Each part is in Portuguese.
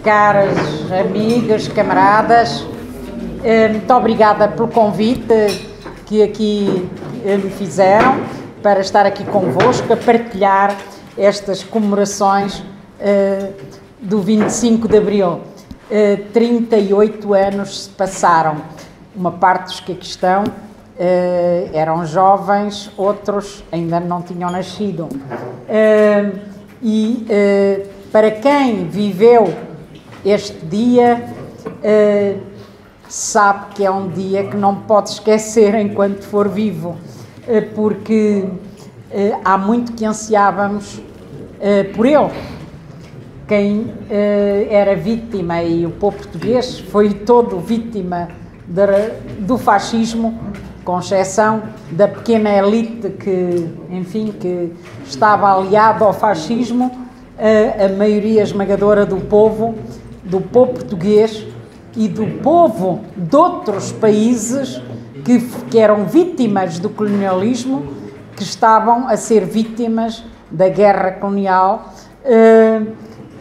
caras amigas, camaradas, muito obrigada pelo convite que aqui me fizeram para estar aqui convosco a partilhar estas comemorações do 25 de Abril. 38 anos se passaram. Uma parte dos que aqui estão eram jovens, outros ainda não tinham nascido. Para quem viveu este dia, sabe que é um dia que não pode esquecer enquanto for vivo, porque há muito que ansiávamos por ele. Quem era vítima, e o povo português foi todo vítima do fascismo, com exceção da pequena elite que, enfim, que estava aliada ao fascismo, a maioria esmagadora do povo português e do povo de outros países que eram vítimas do colonialismo, que estavam a ser vítimas da guerra colonial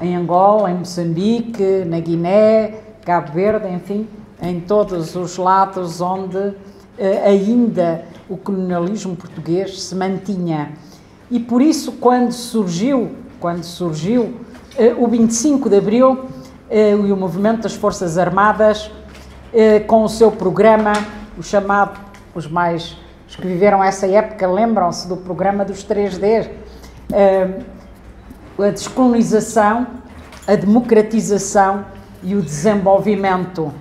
em Angola, em Moçambique, na Guiné, Cabo Verde, enfim, em todos os lados onde ainda o colonialismo português se mantinha. E por isso, quando surgiu o 25 de Abril e o movimento das Forças Armadas, com o seu programa, o chamado, os que viveram essa época lembram-se do programa dos 3Ds, a descolonização, a democratização e o desenvolvimento.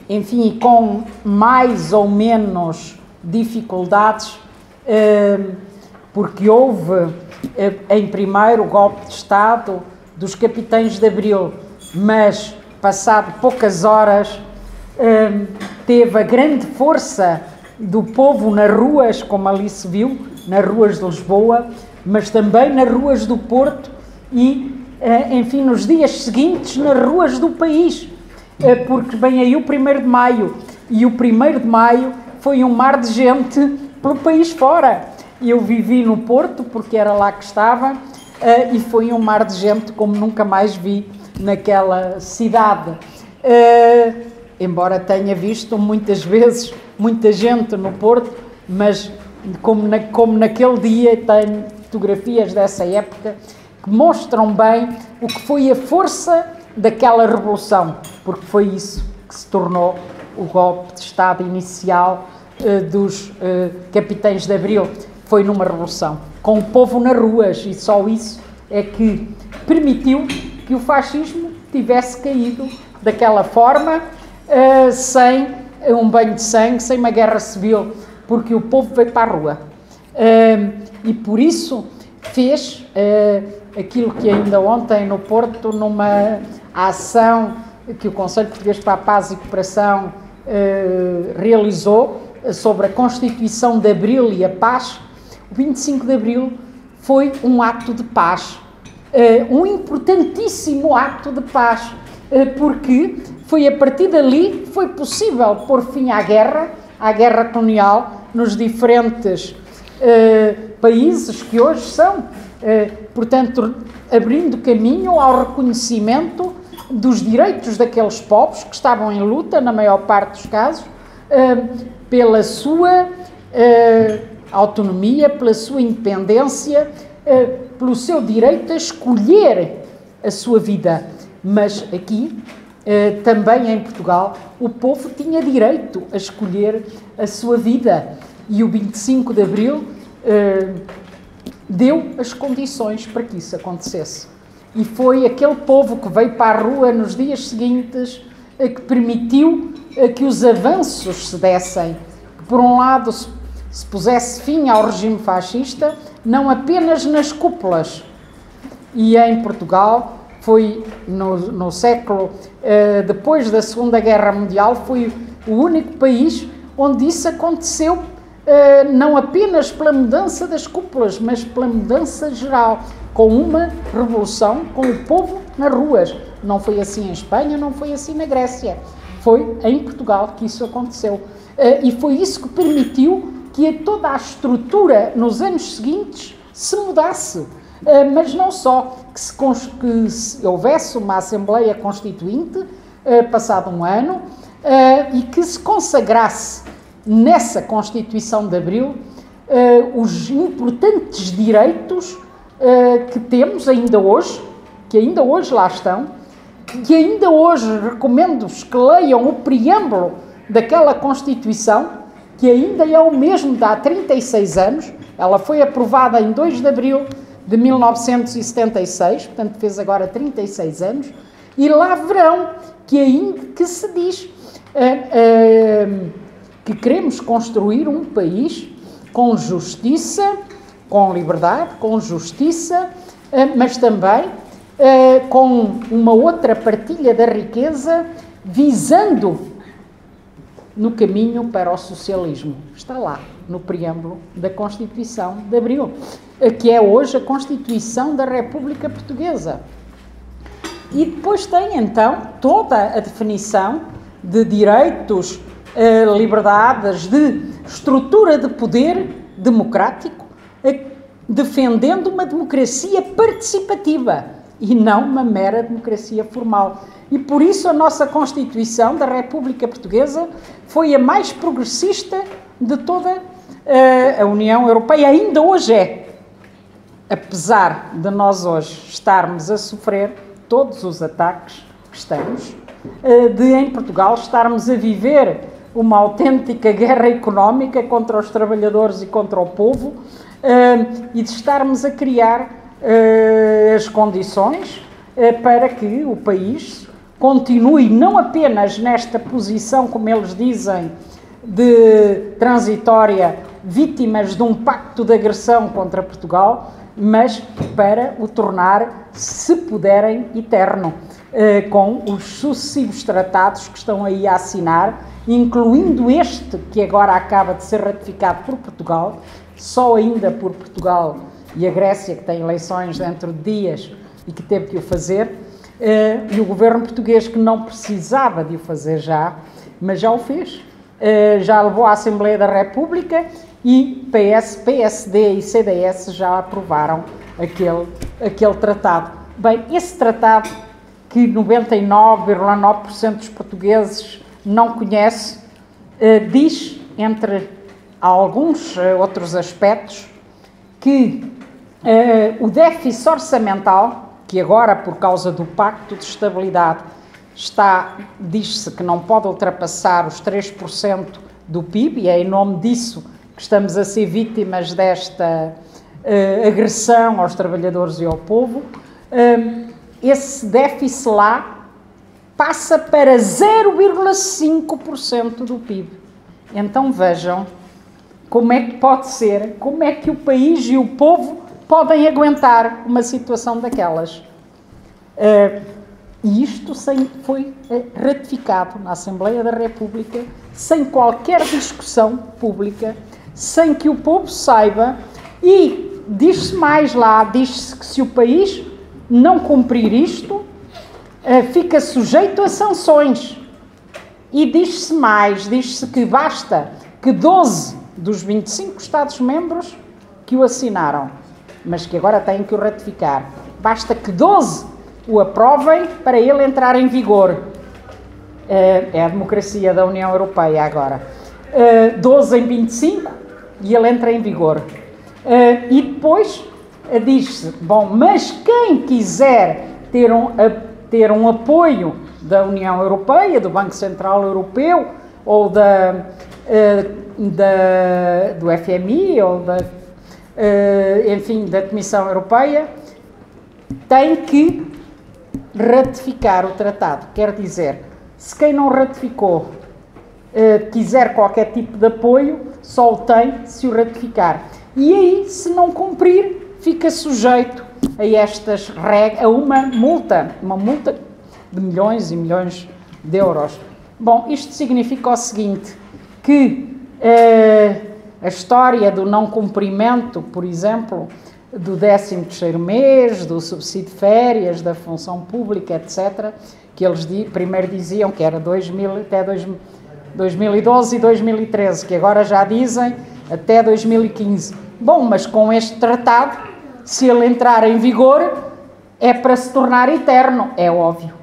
Enfim, com mais ou menos dificuldades, porque houve, em primeiro, o golpe de Estado dos capitães de Abril, mas, passado poucas horas, teve a grande força do povo nas ruas, como ali se viu, nas ruas de Lisboa, mas também nas ruas do Porto e, enfim, nos dias seguintes, nas ruas do país, porque vem aí o 1º de Maio, e o 1º de Maio foi um mar de gente pelo país fora. Eu vivi no Porto, porque era lá que estava, e foi um mar de gente como nunca mais vi naquela cidade. Embora tenha visto muitas vezes muita gente no Porto, mas como naquele dia tenho fotografias dessa época que mostram bem o que foi a força daquela revolução, porque foi isso que se tornou o golpe de Estado inicial dos capitães de Abril. Foi numa revolução, com o povo nas ruas, e só isso é que permitiu que o fascismo tivesse caído daquela forma, sem um banho de sangue, sem uma guerra civil, porque o povo veio para a rua. E por isso fez aquilo que ainda ontem no Porto, numa ação que o Conselho Português para a Paz e Cooperação realizou sobre a Constituição de Abril e a paz. O 25 de Abril foi um ato de paz, um importantíssimo ato de paz, porque foi a partir dali que foi possível pôr fim à guerra colonial nos diferentes países que hoje são, portanto, abrindo caminho ao reconhecimento dos direitos daqueles povos que estavam em luta, na maior parte dos casos, pela sua autonomia, pela sua independência, pelo seu direito a escolher a sua vida. Mas aqui, também em Portugal, o povo tinha direito a escolher a sua vida. E o 25 de Abril deu as condições para que isso acontecesse. E foi aquele povo que veio para a rua nos dias seguintes que permitiu que os avanços se dessem. Que, por um lado, se pusesse fim ao regime fascista, não apenas nas cúpulas. E em Portugal, foi no século, depois da Segunda Guerra Mundial, foi o único país onde isso aconteceu, não apenas pela mudança das cúpulas, mas pela mudança geral, com uma revolução, com o povo nas ruas. Não foi assim em Espanha, não foi assim na Grécia. Foi em Portugal que isso aconteceu. E foi isso que permitiu que toda a estrutura nos anos seguintes se mudasse. mas não só, que se houvesse uma Assembleia Constituinte, passado um ano, e que se consagrasse nessa Constituição de Abril os importantes direitos que temos ainda hoje, que ainda hoje lá estão, que ainda hoje recomendo-vos que leiam o preâmbulo daquela Constituição, que ainda é o mesmo de há 36 anos, ela foi aprovada em 2 de abril de 1976, portanto fez agora 36 anos, e lá verão que se diz que queremos construir um país com justiça, com liberdade, com justiça, mas também com uma outra partilha da riqueza, visando no caminho para o socialismo. Está lá, no preâmbulo da Constituição de Abril, que é hoje a Constituição da República Portuguesa. E depois tem, então, toda a definição de direitos, liberdades, de estrutura de poder democrático, defendendo uma democracia participativa e não uma mera democracia formal. E por isso a nossa Constituição da República Portuguesa foi a mais progressista de toda a União Europeia, ainda hoje é. Apesar de nós hoje estarmos a sofrer todos os ataques que estamos, de em Portugal estarmos a viver uma autêntica guerra económica contra os trabalhadores e contra o povo, e de estarmos a criar as condições para que o país continue não apenas nesta posição, como eles dizem, de transitória, vítimas de um pacto de agressão contra Portugal, mas para o tornar, se puderem, eterno, com os sucessivos tratados que estão aí a assinar, incluindo este que agora acaba de ser ratificado por Portugal, só ainda por Portugal e a Grécia, que tem eleições dentro de dias e que teve que o fazer, e o governo português, que não precisava de o fazer já, mas já o fez, já levou à Assembleia da República, e PS, PSD e CDS já aprovaram aquele tratado. Bem, esse tratado, que 99,9% dos portugueses não conhece, diz, entre alguns outros aspectos, que o déficit orçamental, que agora, por causa do Pacto de Estabilidade, diz-se que não pode ultrapassar os 3% do PIB, e é em nome disso que estamos a ser vítimas desta agressão aos trabalhadores e ao povo. Esse déficit lá passa para 0,5% do PIB. Então vejam como é que pode ser, como é que o país e o povo podem aguentar uma situação daquelas. E isto foi ratificado na Assembleia da República, sem qualquer discussão pública, sem que o povo saiba, e diz-se mais lá, diz-se que se o país não cumprir isto, fica sujeito a sanções. E diz-se mais, diz-se que basta que 12 dos 25 Estados-membros que o assinaram, mas que agora têm que o ratificar, basta que 12 o aprovem para ele entrar em vigor. É a democracia da União Europeia agora. 12 em 25 e ele entra em vigor. E depois diz-se, bom, mas quem quiser ter um apoio da União Europeia, do Banco Central Europeu, ou do FMI, ou enfim, da Comissão Europeia, tem que ratificar o tratado. Quer dizer, se quem não ratificou quiser qualquer tipo de apoio, só o tem se o ratificar. E aí, se não cumprir, fica sujeito a estas regras, a uma multa de milhões e milhões de euros. Bom, isto significa o seguinte, que a história do não cumprimento, por exemplo, do 13º mês, do subsídio de férias, da função pública, etc., que eles primeiro diziam que era até 2012 e 2013, que agora já dizem até 2015. Bom, mas com este tratado se ele entrar em vigor, é para se tornar eterno. É óbvio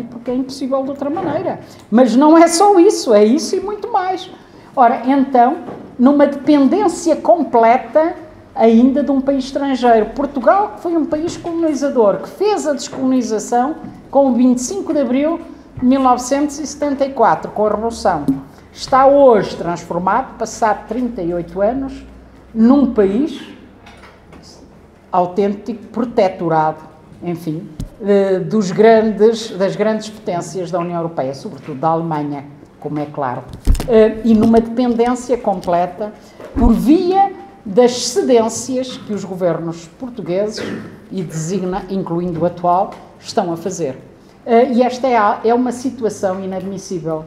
porque é impossível de outra maneira. Mas não é só isso, é isso e muito mais. Ora, então, numa dependência completa ainda de um país estrangeiro. Portugal, que foi um país colonizador, que fez a descolonização com o 25 de abril de 1974, com a Revolução, está hoje transformado, passado 38 anos, num país autêntico protetorado, enfim, das grandes potências da União Europeia, sobretudo da Alemanha, como é claro, e numa dependência completa por via das cedências que os governos portugueses, e incluindo o atual, estão a fazer. E esta é uma situação inadmissível,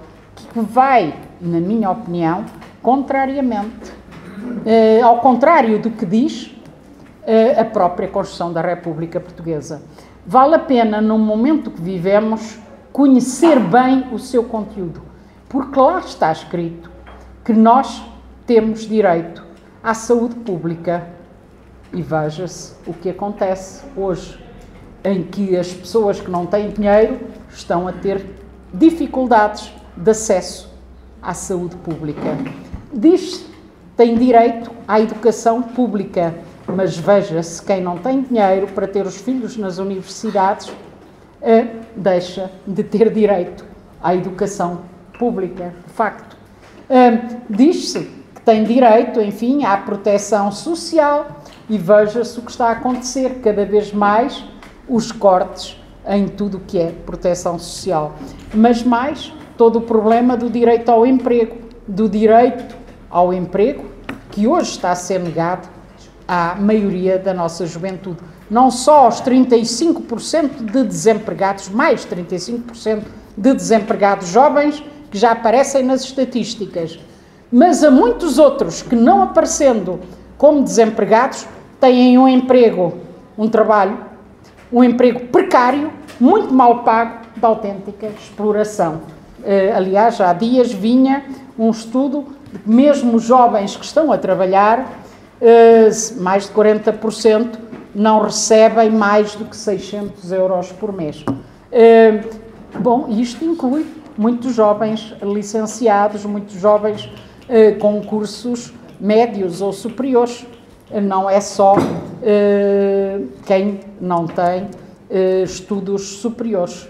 que vai, na minha opinião, contrariamente, ao contrário do que diz a própria Constituição da República Portuguesa. Vale a pena, no momento que vivemos, conhecer bem o seu conteúdo, porque lá está escrito que nós temos direito à saúde pública. E veja-se o que acontece hoje, em que as pessoas que não têm dinheiro estão a ter dificuldades de acesso à saúde pública. Diz-se que tem direito à educação pública, mas veja-se, quem não tem dinheiro para ter os filhos nas universidades deixa de ter direito à educação pública, de facto. Diz-se que tem direito, enfim, à proteção social e veja-se o que está a acontecer, cada vez mais os cortes em tudo o que é proteção social. Mas mais, todo o problema do direito ao emprego, que hoje está a ser negado à maioria da nossa juventude. Não só aos 35% de desempregados, mais 35% de desempregados jovens, que já aparecem nas estatísticas, mas a muitos outros que, não aparecendo como desempregados, têm um emprego, um trabalho, um emprego precário, muito mal pago, de autêntica exploração. Aliás, há dias vinha um estudo de que mesmo os jovens que estão a trabalhar, mais de 40% não recebem mais do que 600 euros por mês. Bom, isto inclui muitos jovens licenciados, muitos jovens com cursos médios ou superiores. Não é só quem não tem estudos superiores.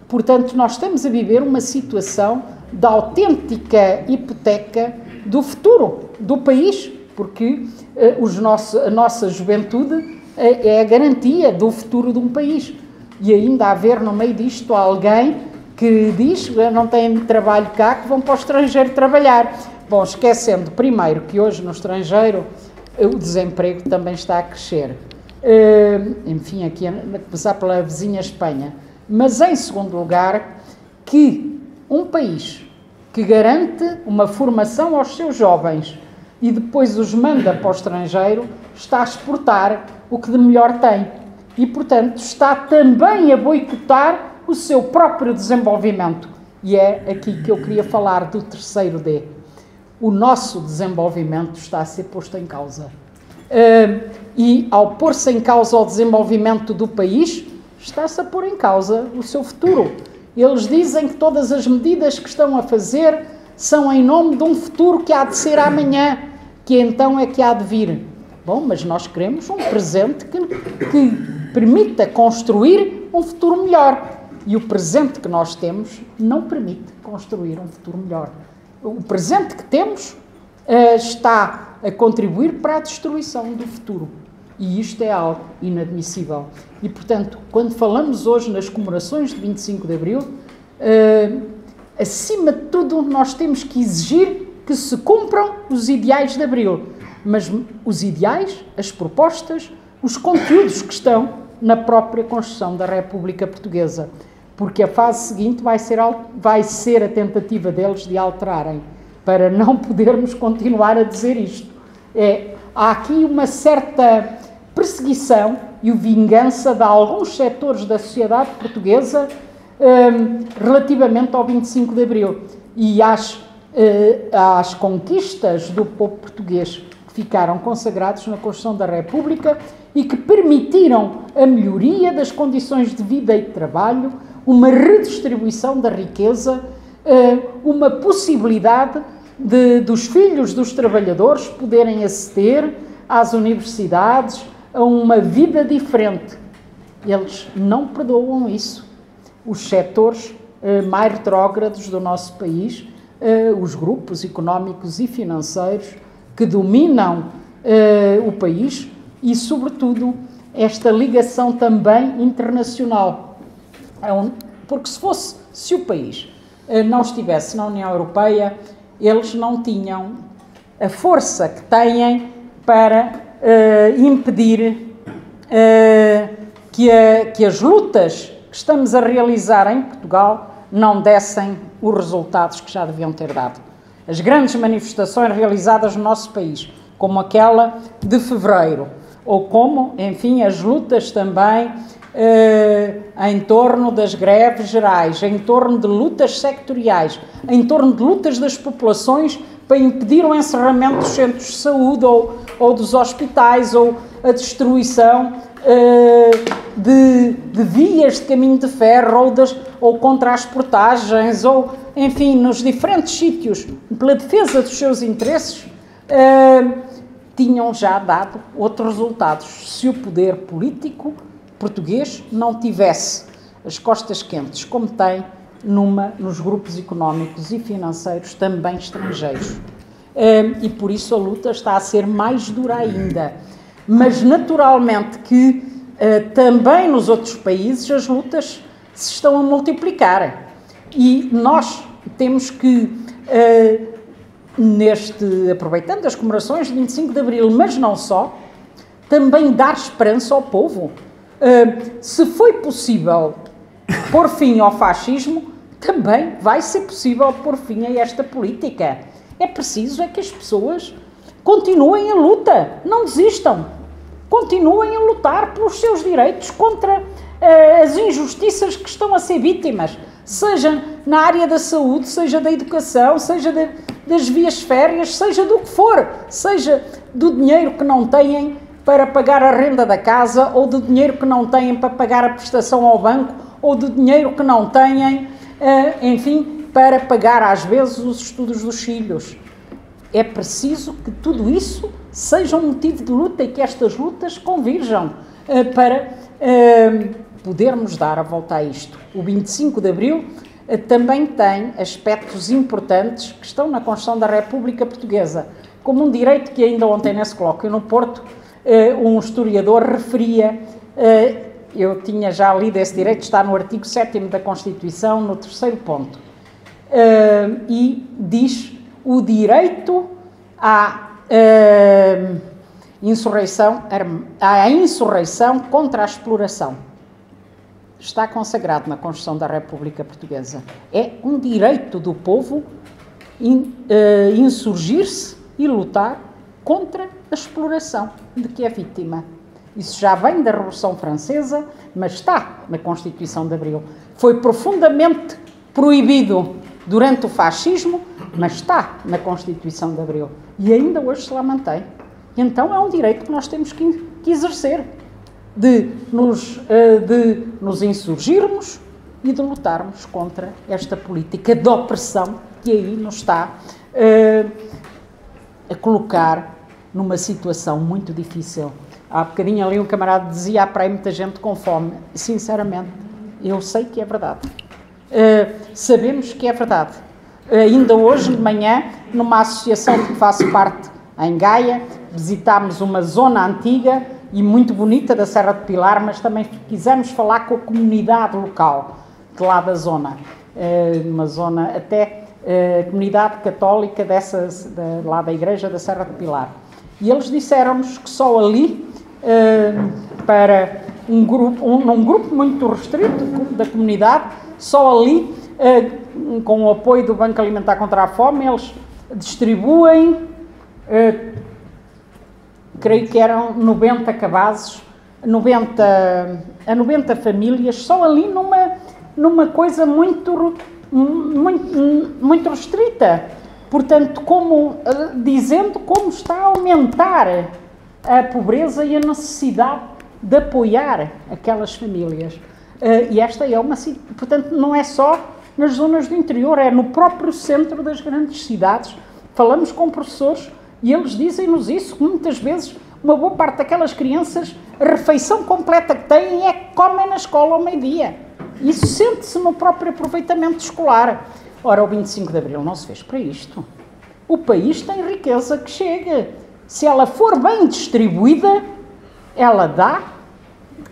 Portanto, nós estamos a viver uma situação de autêntica hipoteca do futuro do país, porque a nossa juventude é a garantia do futuro de um país. E ainda haver no meio disto alguém que diz que não têm trabalho cá, que vão para o estrangeiro trabalhar. Bom, esquecendo primeiro que hoje no estrangeiro o desemprego também está a crescer. Enfim, aqui a começar pela vizinha Espanha. Mas em segundo lugar, que um país que garante uma formação aos seus jovens e depois os manda para o estrangeiro, está a exportar o que de melhor tem. E, portanto, está também a boicotar o seu próprio desenvolvimento. E é aqui que eu queria falar do terceiro D. O nosso desenvolvimento está a ser posto em causa. E, ao pôr-se em causa o desenvolvimento do país, está-se a pôr em causa o seu futuro. Eles dizem que todas as medidas que estão a fazer são em nome de um futuro que há de ser amanhã, que então é que há de vir. Bom, mas nós queremos um presente que permita construir um futuro melhor. E o presente que nós temos não permite construir um futuro melhor. O presente que temos está a contribuir para a destruição do futuro. E isto é algo inadmissível. E, portanto, quando falamos hoje nas comemorações de 25 de Abril, acima de tudo, nós temos que exigir que se cumpram os ideais de Abril. Mas os ideais, as propostas, os conteúdos que estão na própria Constituição da República Portuguesa. Porque a fase seguinte vai ser a tentativa deles de alterarem, para não podermos continuar a dizer isto. Há aqui uma certa perseguição e vingança de alguns setores da sociedade portuguesa relativamente ao 25 de Abril e às conquistas do povo português, que que ficaram consagrados na Constituição da República e que permitiram a melhoria das condições de vida e de trabalho, uma redistribuição da riqueza, uma possibilidade dos filhos dos trabalhadores poderem aceder às universidades, a uma vida diferente. Eles não perdoam isso. Os setores mais retrógrados do nosso país, os grupos económicos e financeiros que dominam o país e, sobretudo, esta ligação também internacional. Porque se o país não estivesse na União Europeia, eles não tinham a força que têm para impedir que as lutas que estamos a realizar em Portugal não dessem os resultados que já deviam ter dado. As grandes manifestações realizadas no nosso país, como aquela de fevereiro, ou como, enfim, as lutas também em torno das greves gerais, em torno de lutas sectoriais, em torno de lutas das populações para impedir o encerramento dos centros de saúde ou dos hospitais, ou a destruição de vias de caminho de ferro, ou contra as portagens, ou, enfim, nos diferentes sítios, pela defesa dos seus interesses, tinham já dado outros resultados. Se o poder político português não tivesse as costas quentes, como tem nos grupos económicos e financeiros também estrangeiros. E por isso a luta está a ser mais dura ainda. Mas naturalmente que também nos outros países as lutas se estão a multiplicar. E nós temos que, aproveitando as comemorações de 25 de Abril, mas não só, também dar esperança ao povo. Se foi possível pôr fim ao fascismo, também vai ser possível pôr fim a esta política. É preciso que as pessoas continuem a luta, não desistam, continuem a lutar pelos seus direitos contra as injustiças que estão a ser vítimas, seja na área da saúde, seja da educação, seja das vias férreas, seja do que for, seja do dinheiro que não têm para pagar a renda da casa, ou do dinheiro que não têm para pagar a prestação ao banco, ou do dinheiro que não têm, enfim, para pagar às vezes os estudos dos filhos. É preciso que tudo isso seja um motivo de luta e que estas lutas convirjam para podermos dar a volta a isto. O 25 de Abril também tem aspectos importantes que estão na Constituição da República Portuguesa, como um direito que ainda ontem nesse colóquio no Porto, um historiador referia, eu tinha já lido esse direito, está no artigo 7º da Constituição, no 3º ponto, e diz o direito à insurreição contra a exploração. Está consagrado na Constituição da República Portuguesa. É um direito do povo insurgir-se e lutar contra a exploração de que é vítima. Isso já vem da Revolução Francesa, mas está na Constituição de Abril. Foi profundamente proibido durante o fascismo, mas está na Constituição de Abril. E ainda hoje se lá mantém. Então é um direito que nós temos que exercer, de nos insurgirmos e de lutarmos contra esta política de opressão que aí nos está a colocar numa situação muito difícil. Há bocadinho ali um camarada dizia: há para aí muita gente com fome. Sinceramente, eu sei que é verdade. Sabemos que é verdade. Ainda hoje de manhã, numa associação de que faço parte em Gaia, visitámos uma zona antiga e muito bonita da Serra de Pilar, mas também quisemos falar com a comunidade local de lá da zona. Uma zona até comunidade católica lá da igreja da Serra de Pilar. E eles disseram-nos que só ali, para um grupo muito restrito da comunidade, só ali, com o apoio do Banco Alimentar contra a Fome, eles distribuem, creio que eram 90 cabazes, 90 famílias, só ali numa coisa muito restrita. portanto, dizendo como está a aumentar a pobreza e a necessidade de apoiar aquelas famílias. E esta é portanto, não é só nas zonas do interior, é no próprio centro das grandes cidades. Falamos com professores e eles dizem-nos isso, que muitas vezes uma boa parte daquelas crianças, a refeição completa que têm é que comem na escola ao meio-dia. Isso sente-se no próprio aproveitamento escolar. Ora, o 25 de Abril não se fez para isto. O país tem riqueza que chega. Se ela for bem distribuída, ela dá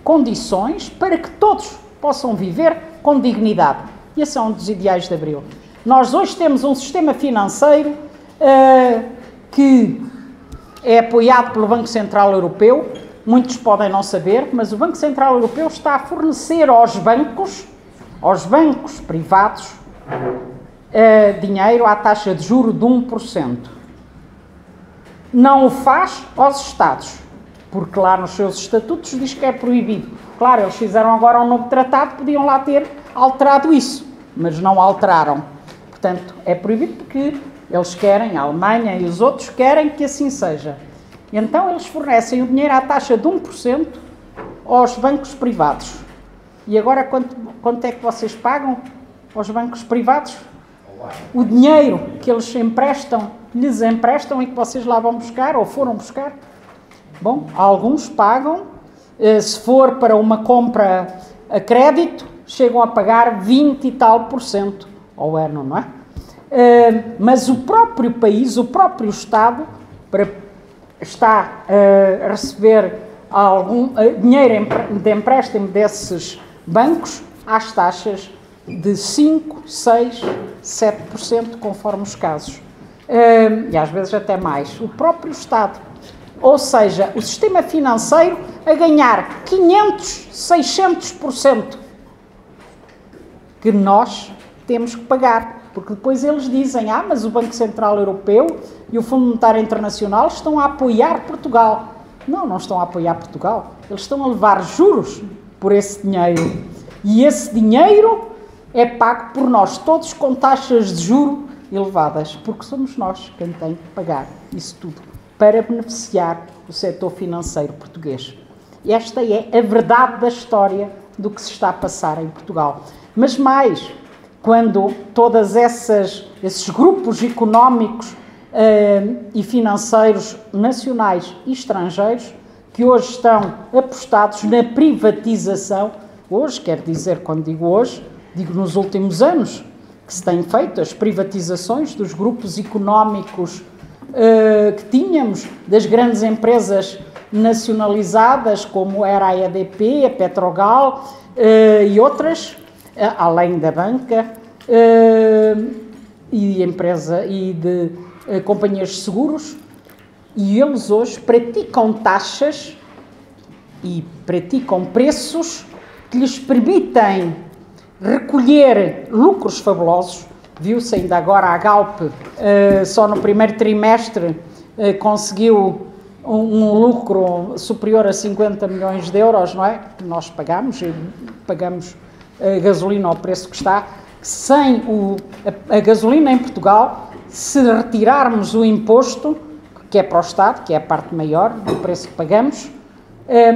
condições para que todos possam viver com dignidade. E esse é um dos ideais de Abril. Nós hoje temos um sistema financeiro que é apoiado pelo Banco Central Europeu. Muitos podem não saber, mas o Banco Central Europeu está a fornecer aos bancos privados, dinheiro à taxa de juro de 1%. Não o faz aos Estados, porque lá nos seus estatutos diz que é proibido. Claro, eles fizeram agora um novo tratado, podiam lá ter alterado isso, mas não alteraram. Portanto, é proibido porque eles querem, a Alemanha e os outros querem que assim seja. Então, eles fornecem o dinheiro à taxa de 1% aos bancos privados. E agora, quanto é que vocês pagam aos bancos privados? O dinheiro que eles lhes emprestam e que vocês lá vão buscar, ou foram buscar. Bom, alguns pagam, se for para uma compra a crédito, chegam a pagar 20 e tal % ao ano, não é? Mas o próprio país, o próprio Estado, está a receber algum dinheiro de empréstimo desses bancos às taxas de 5%, 6%, 7%, conforme os casos. E às vezes até mais. O próprio Estado. Ou seja, o sistema financeiro a ganhar 500%, 600% que nós temos que pagar. Porque depois eles dizem, mas o Banco Central Europeu e o Fundo Monetário Internacional estão a apoiar Portugal. Não, não estão a apoiar Portugal. Eles estão a levar juros por esse dinheiro. E esse dinheiro é pago por nós todos com taxas de juro elevadas, porque somos nós quem tem que pagar isso tudo para beneficiar o setor financeiro português. Esta é a verdade da história do que se está a passar em Portugal. Mas mais, quando todos esses grupos económicos e financeiros nacionais e estrangeiros que hoje estão apostados na privatização, hoje, quer dizer, quando digo hoje, digo nos últimos anos, que se têm feito as privatizações dos grupos económicos que tínhamos, das grandes empresas nacionalizadas, como era a EDP, a Petrogal e outras, além da banca e de companhias de seguros, e eles hoje praticam taxas e praticam preços que lhes permitem recolher lucros fabulosos. Viu-se ainda agora a Galp, só no primeiro trimestre conseguiu um lucro superior a 50 milhões de euros, não é? Que nós pagamos a gasolina ao preço que está. Sem a gasolina em Portugal, se retirarmos o imposto, que é para o Estado, que é a parte maior do preço que pagamos,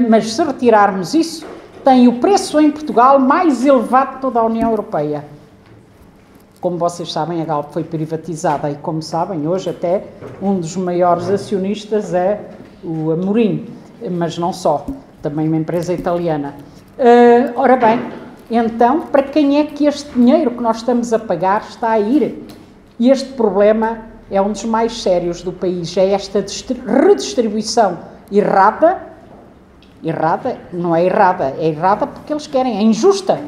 mas se retirarmos isso, tem o preço em Portugal mais elevado de toda a União Europeia. Como vocês sabem, a Galp foi privatizada e, como sabem, hoje até um dos maiores acionistas é o Amorim, mas não só, também uma empresa italiana. Ora bem, então, para quem é que este dinheiro que nós estamos a pagar está a ir? E este problema é um dos mais sérios do país, é esta redistribuição errada, não é errada porque eles querem, é injusta,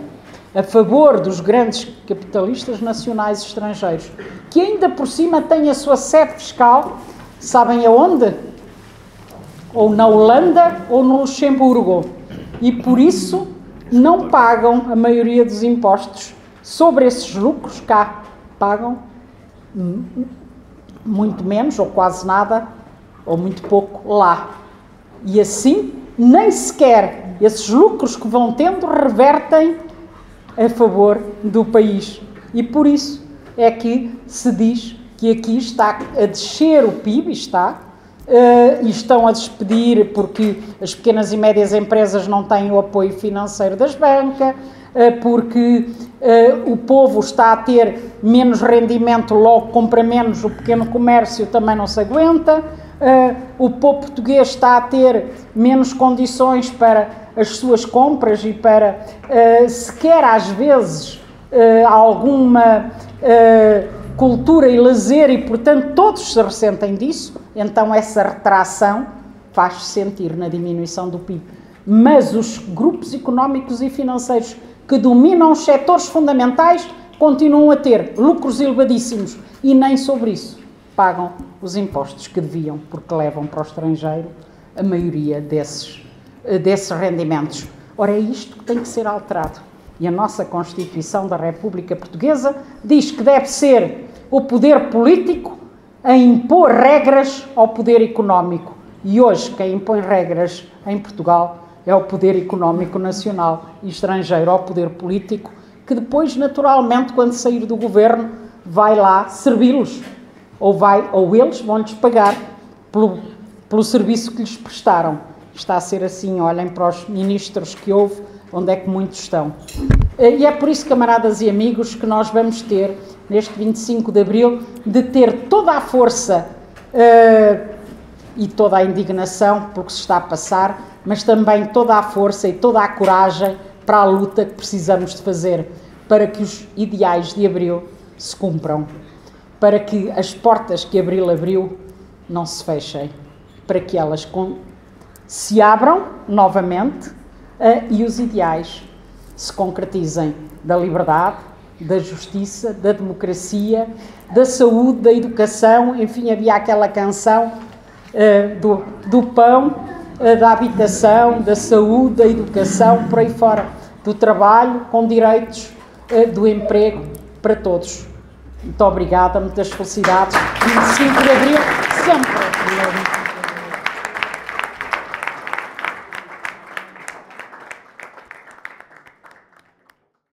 a favor dos grandes capitalistas nacionais e estrangeiros, que ainda por cima têm a sua sede fiscal, sabem aonde? Ou na Holanda ou no Luxemburgo, e por isso não pagam a maioria dos impostos sobre esses lucros cá, pagam muito menos, ou quase nada, ou muito pouco lá. E assim, nem sequer esses lucros que vão tendo revertem a favor do país. E por isso é que se diz que aqui está a descer o PIB, e estão a despedir porque as pequenas e médias empresas não têm o apoio financeiro das bancas, porque o povo está a ter menos rendimento, logo compra menos, o pequeno comércio também não se aguenta, o povo português está a ter menos condições para as suas compras e para, sequer às vezes, alguma cultura e lazer, e portanto todos se ressentem disso. Então essa retração faz-se sentir na diminuição do PIB. Mas os grupos económicos e financeiros que dominam os setores fundamentais continuam a ter lucros elevadíssimos e nem sobre isso pagam os impostos que deviam, porque levam para o estrangeiro a maioria desses rendimentos. Ora, é isto que tem que ser alterado. E a nossa Constituição da República Portuguesa diz que deve ser o poder político a impor regras ao poder económico. E hoje quem impõe regras em Portugal é o poder económico nacional e estrangeiro ao poder político, que depois, naturalmente, quando sair do governo, vai lá servi-los. Ou eles vão-lhes pagar pelo serviço que lhes prestaram. Está a ser assim, olhem para os ministros que houve, onde é que muitos estão. E é por isso, camaradas e amigos, que nós vamos ter, neste 25 de Abril, de ter toda a força e toda a indignação pelo que se está a passar, mas também toda a força e toda a coragem para a luta que precisamos de fazer para que os ideais de Abril se cumpram, para que as portas que Abril abriu não se fechem, para que elas se abram novamente e os ideais se concretizem da liberdade, da justiça, da democracia, da saúde, da educação. Enfim, havia aquela canção do pão, da habitação, da saúde, da educação, por aí fora, do trabalho, com direitos, do emprego para todos. Muito obrigada, muitas felicidades. 25 de Abril, sempre.